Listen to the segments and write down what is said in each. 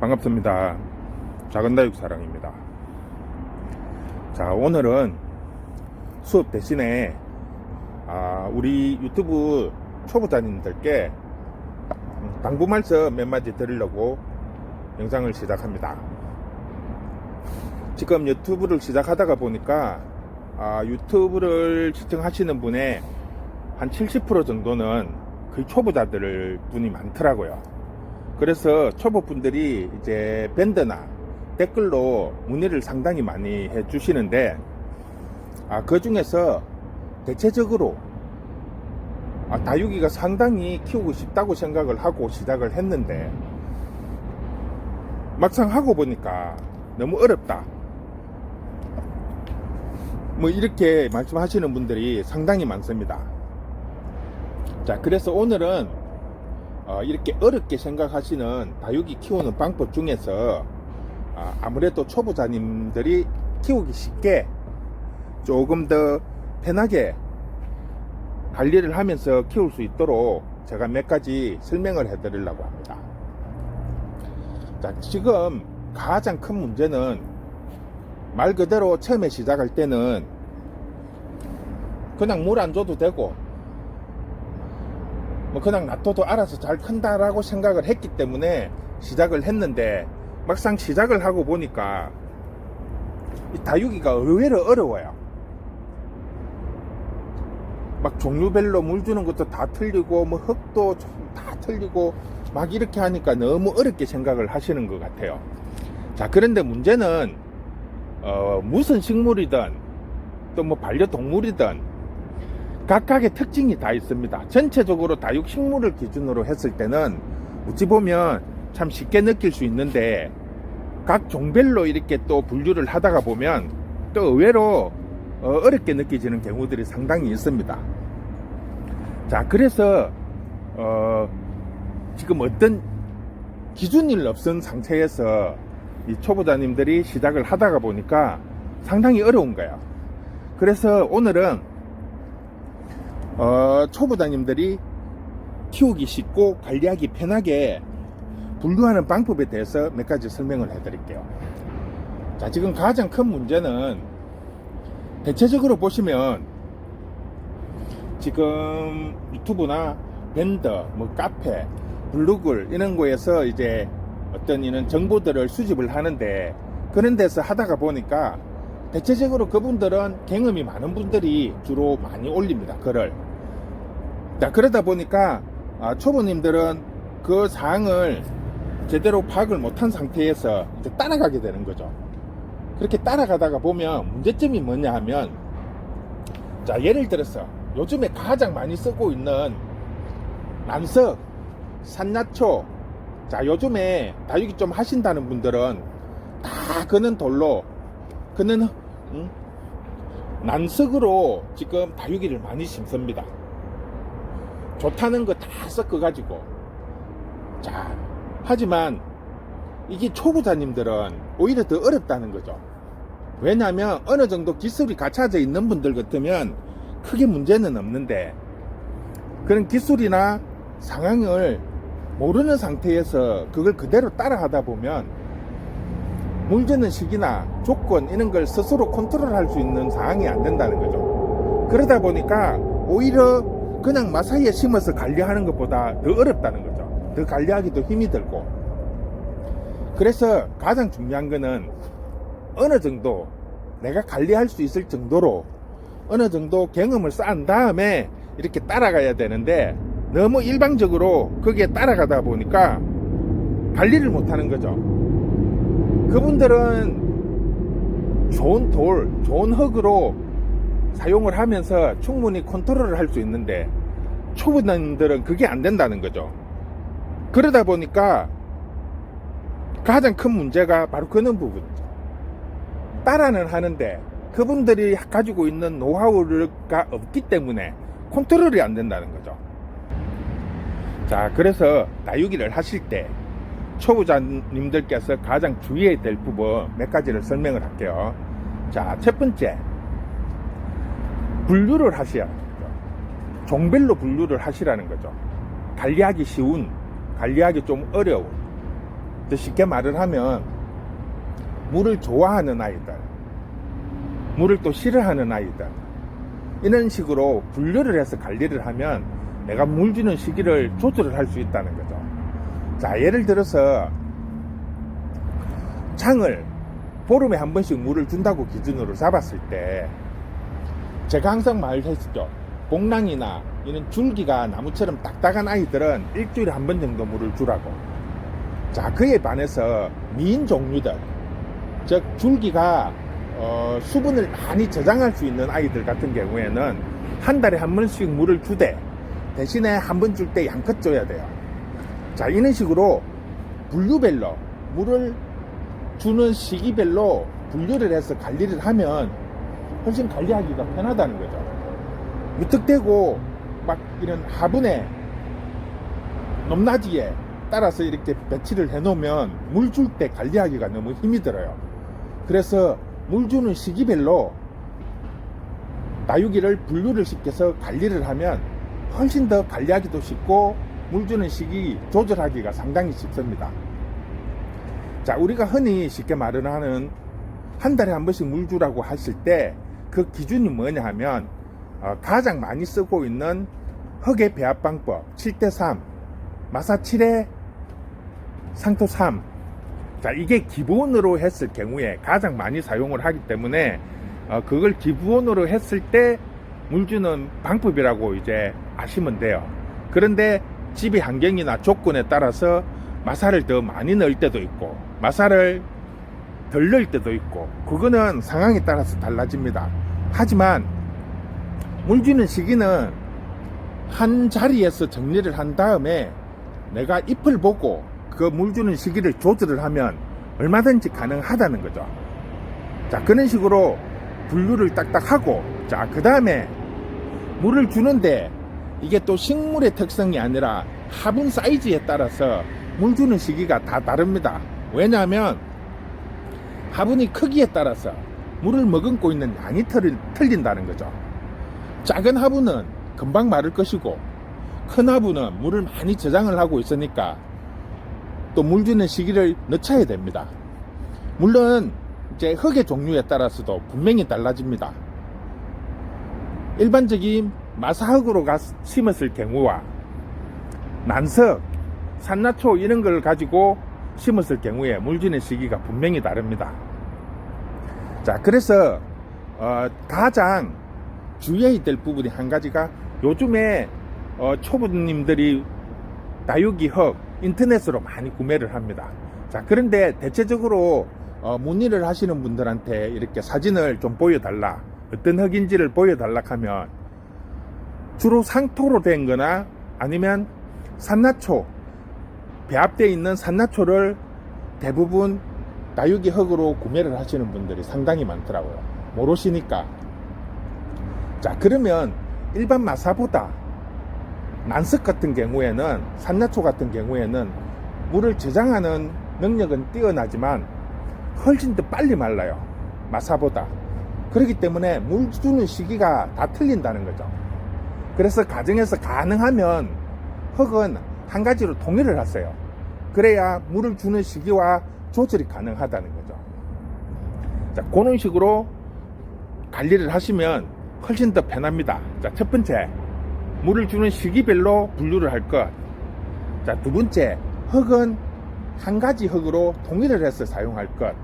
반갑습니다. 작은다육 사랑입니다. 자, 오늘은 수업 대신에 우리 유튜브 초보자님들께 당부 말씀 몇 마디 드리려고 영상을 시작합니다. 지금 유튜브를 시작하다가 보니까 유튜브를 시청하시는 분의 한 70% 정도는 거의 초보자들 분이 많더라고요. 그래서 초보분들이 이제 밴드나 댓글로 문의를 상당히 많이 해 주시는데, 그 중에서 대체적으로 다육이가 상당히 키우고 싶다고 생각을 하고 시작을 했는데, 막상 하고 보니까 너무 어렵다, 뭐 이렇게 말씀하시는 분들이 상당히 많습니다. 자, 그래서 오늘은 이렇게 어렵게 생각하시는 다육이 키우는 방법 중에서 아무래도 초보자님들이 키우기 쉽게 조금 더 편하게 관리를 하면서 키울 수 있도록 제가 몇 가지 설명을 해 드리려고 합니다. 자, 지금 가장 큰 문제는 말 그대로 처음에 시작할 때는 그냥 물 안 줘도 되고 뭐 그냥 놔둬도 알아서 잘 큰다라고 생각을 했기 때문에 시작을 했는데, 막상 시작을 하고 보니까 이 다육이가 의외로 어려워요. 막 종류별로 물 주는 것도 다 틀리고 뭐 흙도 다 틀리고 막 이렇게 하니까 너무 어렵게 생각을 하시는 것 같아요. 자, 그런데 문제는 무슨 식물이든 또 뭐 반려동물이든 각각의 특징이 다 있습니다. 전체적으로 다육식물을 기준으로 했을 때는 어찌 보면 참 쉽게 느낄 수 있는데, 각 종별로 이렇게 또 분류를 하다가 보면 또 의외로 어렵게 느껴지는 경우들이 상당히 있습니다. 자, 그래서 지금 어떤 기준이 없은 상태에서 이 초보자님들이 시작을 하다가 보니까 상당히 어려운 거예요. 그래서 오늘은 초보자님들이 키우기 쉽고 관리하기 편하게 분류하는 방법에 대해서 몇 가지 설명을 해 드릴게요. 자, 지금 가장 큰 문제는 대체적으로 보시면 지금 유튜브나 밴드, 뭐 카페, 블로그 이런 거에서 이제 어떤 이런 정보들을 수집을 하는데, 그런 데서 하다가 보니까 대체적으로 그분들은 경험이 많은 분들이 주로 많이 올립니다, 글을. 자, 그러다 보니까 초보님들은 그 사항을 제대로 파악을 못한 상태에서 이제 따라가게 되는 거죠. 그렇게 따라가다가 보면 문제점이 뭐냐 하면, 자, 예를 들어서 요즘에 가장 많이 쓰고 있는 난석, 산야초, 자, 요즘에 다육이 좀 하신다는 분들은 다 그는 돌로, 그는 난석으로 지금 다육이를 많이 심습니다. 좋다는 거 다 섞어가지고. 자, 하지만 이게 초보자님들은 오히려 더 어렵다는 거죠. 왜냐하면 어느 정도 기술이 갖춰져 있는 분들 같으면 크게 문제는 없는데, 그런 기술이나 상황을 모르는 상태에서 그걸 그대로 따라 하다 보면 물 주는 시기나 조건 이런 걸 스스로 컨트롤할 수 있는 상황이 안 된다는 거죠. 그러다 보니까 오히려 그냥 마사이에 심어서 관리하는 것보다 더 어렵다는 거죠. 더 관리하기도 힘이 들고. 그래서 가장 중요한 거는 어느 정도 내가 관리할 수 있을 정도로 어느 정도 경험을 쌓은 다음에 이렇게 따라가야 되는데, 너무 일방적으로 거기에 따라가다 보니까 관리를 못하는 거죠. 그분들은 좋은 돌, 좋은 흙으로 사용을 하면서 충분히 컨트롤을 할 수 있는데, 초보자님들은 그게 안 된다는 거죠. 그러다 보니까 가장 큰 문제가 바로 그런 부분이죠. 따라는 하는데 그분들이 가지고 있는 노하우가 없기 때문에 컨트롤이 안 된다는 거죠. 자, 그래서 다육이를 하실 때 초보자님들께서 가장 주의해야 될 부분 몇 가지를 설명을 할게요. 자, 첫 번째, 분류를 하셔야 합니다. 종별로 분류를 하시라는 거죠. 관리하기 쉬운, 관리하기 좀 어려운. 더 쉽게 말을 하면 물을 좋아하는 아이들, 물을 또 싫어하는 아이들, 이런 식으로 분류를 해서 관리를 하면 내가 물 주는 시기를 조절을 할 수 있다는 거죠. 자, 예를 들어서 장을 보름에 한 번씩 물을 준다고 기준으로 잡았을 때, 제가 항상 말했죠. 복랑이나 이런 줄기가 나무처럼 딱딱한 아이들은 일주일에 한 번 정도 물을 주라고. 자, 그에 반해서 미인 종류들, 즉 줄기가 수분을 많이 저장할 수 있는 아이들 같은 경우에는 한 달에 한 번씩 물을 주되, 대신에 한 번 줄 때 양껏 줘야 돼요. 자, 이런 식으로 분류별로 물을 주는 시기별로 분류를 해서 관리를 하면 훨씬 관리하기가 편하다는 거죠. 무턱대고 막 이런 화분에 높낮이에 따라서 이렇게 배치를 해 놓으면 물 줄 때 관리하기가 너무 힘이 들어요. 그래서 물 주는 시기별로 다육이를 분류를 시켜서 관리를 하면 훨씬 더 관리하기도 쉽고 물 주는 시기 조절하기가 상당히 쉽습니다. 자, 우리가 흔히 쉽게 말을 하는 한 달에 한 번씩 물 주라고 하실 때 그 기준이 뭐냐 하면 가장 많이 쓰고 있는 흙의 배합 방법 7:3, 마사 7에 상토 3. 자, 이게 기본으로 했을 경우에 가장 많이 사용을 하기 때문에 그걸 기본으로 했을 때 물 주는 방법이라고 이제 아시면 돼요. 그런데 집의 환경이나 조건에 따라서 마사를 더 많이 넣을 때도 있고 마사를 덜 넣을 때도 있고, 그거는 상황에 따라서 달라집니다. 하지만 물 주는 시기는 한 자리에서 정리를 한 다음에 내가 잎을 보고 그 물 주는 시기를 조절을 하면 얼마든지 가능하다는 거죠. 자, 그런 식으로 분류를 딱딱 하고, 자, 그 다음에 물을 주는데 이게 또 식물의 특성이 아니라 화분 사이즈에 따라서 물 주는 시기가 다 다릅니다. 왜냐하면 화분이 크기에 따라서 물을 머금고 있는 양이 틀린다는 거죠. 작은 화분은 금방 마를 것이고 큰 화분은 물을 많이 저장을 하고 있으니까 또 물 주는 시기를 늦춰야 됩니다. 물론 이제 흙의 종류에 따라서도 분명히 달라집니다. 일반적인 마사흙으로 심었을 경우와 난석, 산나초 이런 걸 가지고 심었을 경우에 물 주는 시기가 분명히 다릅니다. 자, 그래서 가장 주의해야 될 부분이 한 가지가, 요즘에 초보님들이 다육이 흙 인터넷으로 많이 구매를 합니다. 자, 그런데 대체적으로 문의를 하시는 분들한테 이렇게 사진을 좀 보여달라, 어떤 흙인지를 보여달라 하면 주로 상토로 된 거나 아니면 산나초, 배합되어 있는 산나초를 대부분 다육이 흙으로 구매를 하시는 분들이 상당히 많더라고요. 모르시니까. 자, 그러면 일반 마사보다 난석 같은 경우에는, 산나초 같은 경우에는 물을 저장하는 능력은 뛰어나지만 훨씬 더 빨리 말라요, 마사보다. 그렇기 때문에 물 주는 시기가 다 틀린다는 거죠. 그래서 가정에서 가능하면 흙은 한 가지로 통일을 하세요. 그래야 물을 주는 시기와 조절이 가능하다는 거죠. 자, 그런 식으로 관리를 하시면 훨씬 더 편합니다. 자, 첫 번째, 물을 주는 시기별로 분류를 할 것. 자, 두 번째, 흙은 한 가지 흙으로 통일을 해서 사용할 것.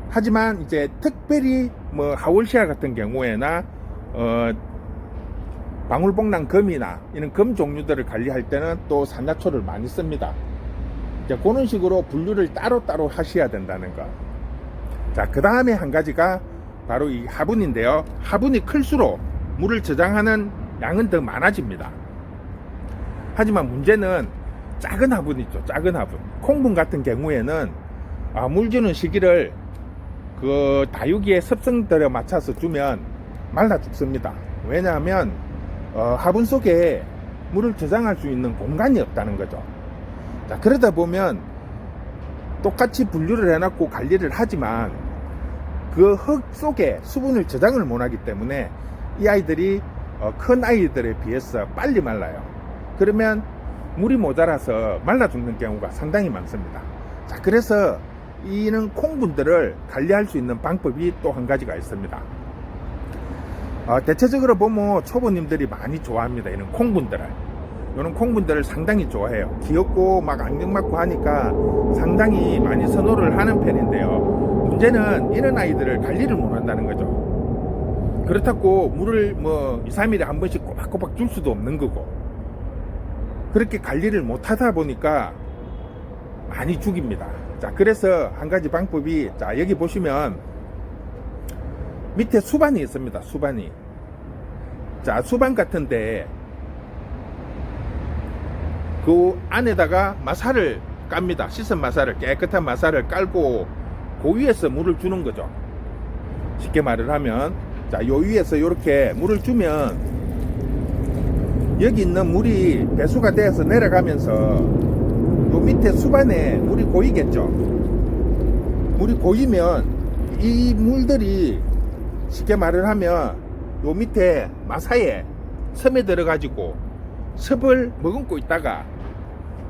하지만 이제 특별히 뭐 하월시아 같은 경우에나 방울복랑 금이나 이런 금 종류들을 관리할 때는 또 산나초를 많이 씁니다. 자, 그런 식으로 분류를 따로따로 하셔야 된다는 것. 자, 그 다음에 한 가지가 바로 이 화분인데요. 화분이 클수록 물을 저장하는 양은 더 많아집니다. 하지만 문제는 작은 화분 있죠. 작은 화분. 콩분 같은 경우에는 물 주는 시기를 그 다육이의 습성들에 맞춰서 주면 말라 죽습니다. 왜냐하면 화분 속에 물을 저장할 수 있는 공간이 없다는 거죠. 자, 그러다 보면 똑같이 분류를 해놨고 관리를 하지만 그 흙 속에 수분을 저장을 못하기 때문에 이 아이들이 큰 아이들에 비해서 빨리 말라요. 그러면 물이 모자라서 말라 죽는 경우가 상당히 많습니다. 자, 그래서 이는 콩분들을 관리할 수 있는 방법이 또 한 가지가 있습니다. 대체적으로 보면 초보님들이 많이 좋아합니다. 이런 콩분들을. 이런 콩분들을 상당히 좋아해요. 귀엽고 막 안경 맞고 하니까 상당히 많이 선호를 하는 편인데요. 문제는 이런 아이들을 관리를 못 한다는 거죠. 그렇다고 물을 뭐 2, 3일에 한 번씩 꼬박꼬박 줄 수도 없는 거고, 그렇게 관리를 못 하다 보니까 많이 죽입니다. 자, 그래서 한 가지 방법이, 자, 여기 보시면 밑에 수반이 있습니다. 수반이. 자, 수반 같은데 그 안에다가 마사를 깝니다. 씻은 마사를, 깨끗한 마사를 깔고 그 위에서 물을 주는 거죠. 쉽게 말을 하면, 자, 요 위에서 이렇게 물을 주면 여기 있는 물이 배수가 되어서 내려가면서 요 밑에 수반에 물이 고이겠죠. 물이 고이면 이 물들이 쉽게 말을 하면 요 밑에 마사에 섬에 들어가지고 섭을 머금고 있다가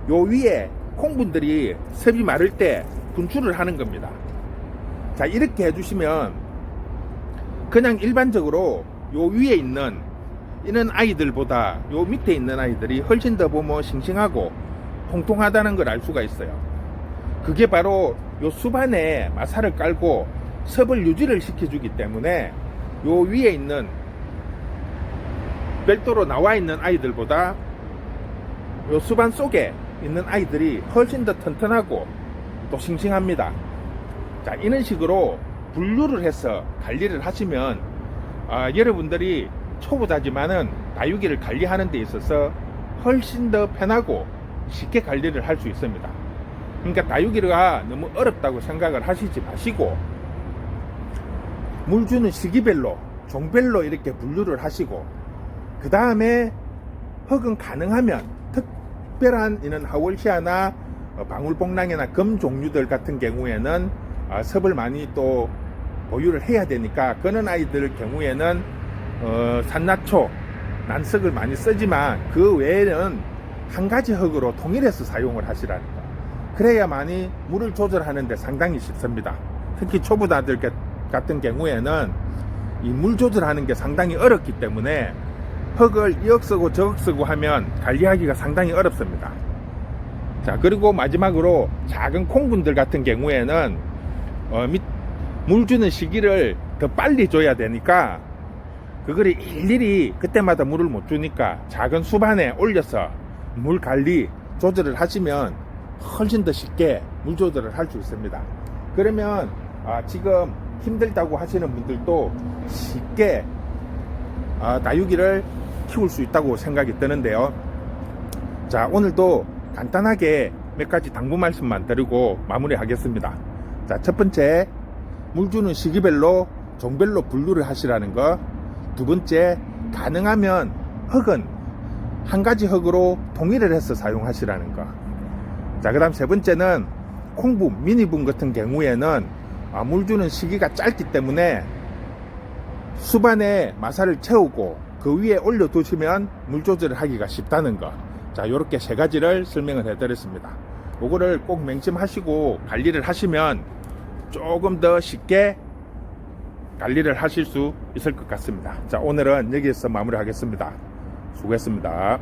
요 위에 콩분들이 섭이 마를 때 분출을 하는 겁니다. 자, 이렇게 해주시면 그냥 일반적으로 요 위에 있는 이런 아이들보다 요 밑에 있는 아이들이 훨씬 더 보면 싱싱하고 통통하다는 걸 알 수가 있어요. 그게 바로 요 수반에 마사를 깔고 섭을 유지를 시켜주기 때문에 요 위에 있는 별도로 나와 있는 아이들보다 요 수반 속에 있는 아이들이 훨씬 더 튼튼하고 또 싱싱합니다. 자, 이런 식으로 분류를 해서 관리를 하시면 여러분들이 초보자지만은 다육이를 관리하는 데 있어서 훨씬 더 편하고 쉽게 관리를 할 수 있습니다. 그러니까 다육이가 너무 어렵다고 생각을 하시지 마시고 물 주는 시기별로 종별로 이렇게 분류를 하시고, 그 다음에 흙은 가능하면 특별한 이런 하월시아나 방울복랑이나 금 종류들 같은 경우에는 섭을 많이 또 보유를 해야 되니까 그런 아이들 경우에는 산나초, 난석을 많이 쓰지만 그 외에는 한 가지 흙으로 통일해서 사용을 하시라는 거. 그래야만이 물을 조절하는 데 상당히 쉽습니다. 특히 초보자들 같은 경우에는 이 물 조절하는 게 상당히 어렵기 때문에 흙을 이억 쓰고 저억 쓰고 하면 관리하기가 상당히 어렵습니다. 자, 그리고 마지막으로 작은 콩분들 같은 경우에는 물 주는 시기를 더 빨리 줘야 되니까 그거를 일일이 그때마다 물을 못 주니까 작은 수반에 올려서 물 관리 조절을 하시면 훨씬 더 쉽게 물 조절을 할 수 있습니다. 그러면 지금 힘들다고 하시는 분들도 쉽게 다육이를 키울 수 있다고 생각이 드는데요. 자, 오늘도 간단하게 몇 가지 당부 말씀만 드리고 마무리 하겠습니다. 자, 첫 번째, 물 주는 시기별로 종별로 분류를 하시라는 거. 두 번째, 가능하면 흙은 한 가지 흙으로 통일을 해서 사용하시라는 거. 자, 그 다음 세 번째는 콩분, 미니분 같은 경우에는 물 주는 시기가 짧기 때문에 수반에 마사를 채우고 그 위에 올려 두시면 물 조절을 하기가 쉽다는 거. 자, 요렇게 세 가지를 설명을 해 드렸습니다. 요거를 꼭 맹심하시고 관리를 하시면 조금 더 쉽게 관리를 하실 수 있을 것 같습니다. 자, 오늘은 여기에서 마무리하겠습니다. 수고했습니다.